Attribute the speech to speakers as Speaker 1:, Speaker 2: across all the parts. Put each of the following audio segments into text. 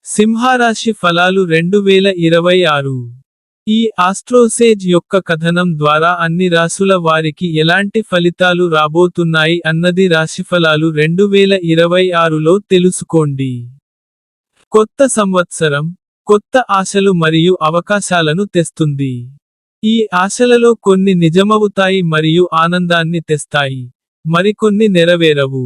Speaker 1: సింహరాశి ఫలాలు 2026. ఈ ఆస్ట్రోసేజ్ యొక్క కథనం ద్వారా అన్ని రాసుల వారికి ఎలాంటి ఫలితాలు రాబోతున్నాయి అన్నది రాశిఫలాలు 2026లో తెలుసుకోండి. కొత్త సంవత్సరం కొత్త ఆశలు మరియు అవకాశాలను తెస్తుంది. ఈ ఆశలలో కొన్ని నిజమవుతాయి మరియు ఆనందాన్ని తెస్తాయి, మరికొన్ని నెరవేరవు.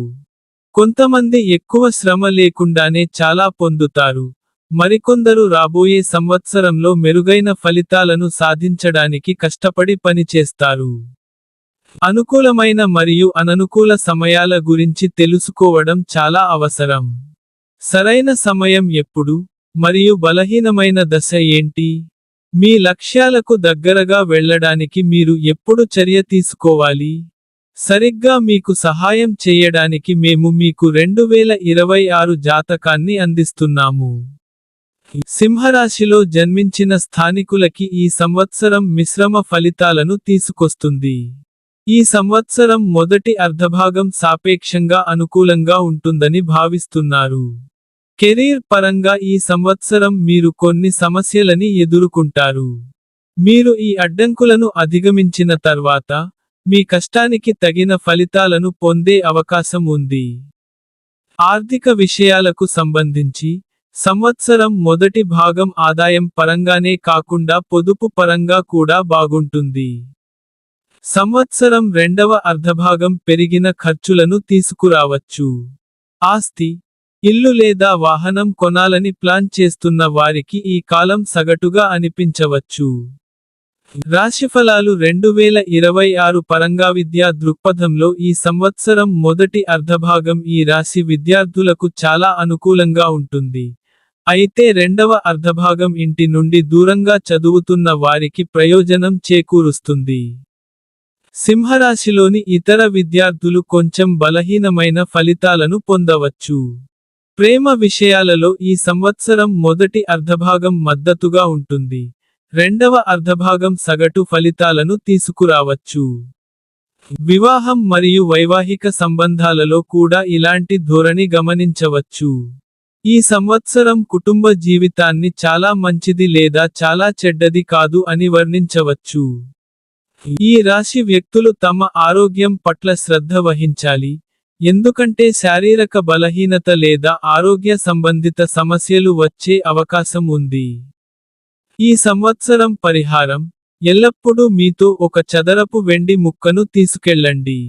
Speaker 1: కొంతమంది ఎక్కువ శ్రమ లేకుండానే చాలా పొందుతారు, మరికొందరు రాబోయే సంవత్సరంలో మెరుగైన ఫలితాలను సాధించడానికి కష్టపడి పనిచేస్తారు. అనుకూలమైన మరియు అననుకూల సమయాల గురించి తెలుసుకోవడం చాలా అవసరం. సరైన సమయం ఎప్పుడు, మరియు బలహీనమైన దశ ఏంటి? మీ లక్ష్యాలకు దగ్గరగా వెళ్ళడానికి మీరు ఎప్పుడు చర్య తీసుకోవాలి? సరిగ్గా మీకు సహాయం చేయడానికి మేము మీకు 2026 జాతకాన్ని అందిస్తున్నాము. సింహరాశిలో జన్మించిన స్థానికులకి ఈ సంవత్సరం మిశ్రమ ఫలితాలను తీసుకొస్తుంది. ఈ సంవత్సరం మొదటి అర్ధభాగం సాపేక్షంగా అనుకూలంగా ఉంటుందని భావిస్తున్నారు. కెరీర్ పరంగా ఈ సంవత్సరం మీరు కొన్ని సమస్యలని ఎదుర్కొంటారు. మీరు ఈ అడ్డంకులను అధిగమించిన తర్వాత, మీ కష్టానికి తగిన ఫలితాలను పొందే అవకాశం ఉంది. ఆర్థిక విషయాలకు సంబంధించి, సంవత్సరం మొదటి భాగం ఆదాయం పరంగానే కాకుండా పొదుపు పరంగా కూడా బాగుంటుంది. సంవత్సరం రెండవ అర్ధభాగం పెరిగిన ఖర్చులను తీసుకురావచ్చు. ఆస్తి, ఇల్లు లేదా వాహనం కొనాలని ప్లాన్ చేస్తున్న వారికి ఈ కాలం సగటుగా అనిపించవచ్చు. రాశిఫలాలు 2026 పరంగా విద్యా దృక్పథంలో ఈ సంవత్సరం మొదటి అర్ధభాగం ఈ రాశి విద్యార్థులకు చాలా అనుకూలంగా ఉంటుంది. అయితే రెండవ అర్ధభాగం ఇంటి నుండి దూరంగా చదువుతున్న వారికి ప్రయోజనం చేకూరుస్తుంది. సింహరాశిలోని ఇతర విద్యార్థులు కొంచెం బలహీనమైన ఫలితాలను పొందవచ్చు. ప్రేమ విషయాలలో ఈ సంవత్సరం మొదటి అర్ధభాగం మద్దతుగా ఉంటుంది. రెండవ అర్ధభాగం సగటు ఫలితాలను తీసుకురావచ్చు. వివాహం మరియు వైవాహిక సంబంధాలలో కూడా ఇలాంటి ధోరణి గమనించవచ్చు. ఈ సంవత్సరం కుటుంబ జీవితాన్ని చాలా మంచిది లేదా చాలా చెడ్డది కాదు అని వర్ణించవచ్చు. ఈ రాశి వ్యక్తులు తమ ఆరోగ్యం పట్ల శ్రద్ధ వహించాలి, ఎందుకంటే శారీరక బలహీనత లేదా ఆరోగ్య సంబంధిత సమస్యలు వచ్చే అవకాశం ఉంది. ఈ సంవత్సరం పరిహారం, ఎల్లప్పుడూ మీతో ఒక చదరపు వెండి ముక్కను తీసుకెళ్ళండి.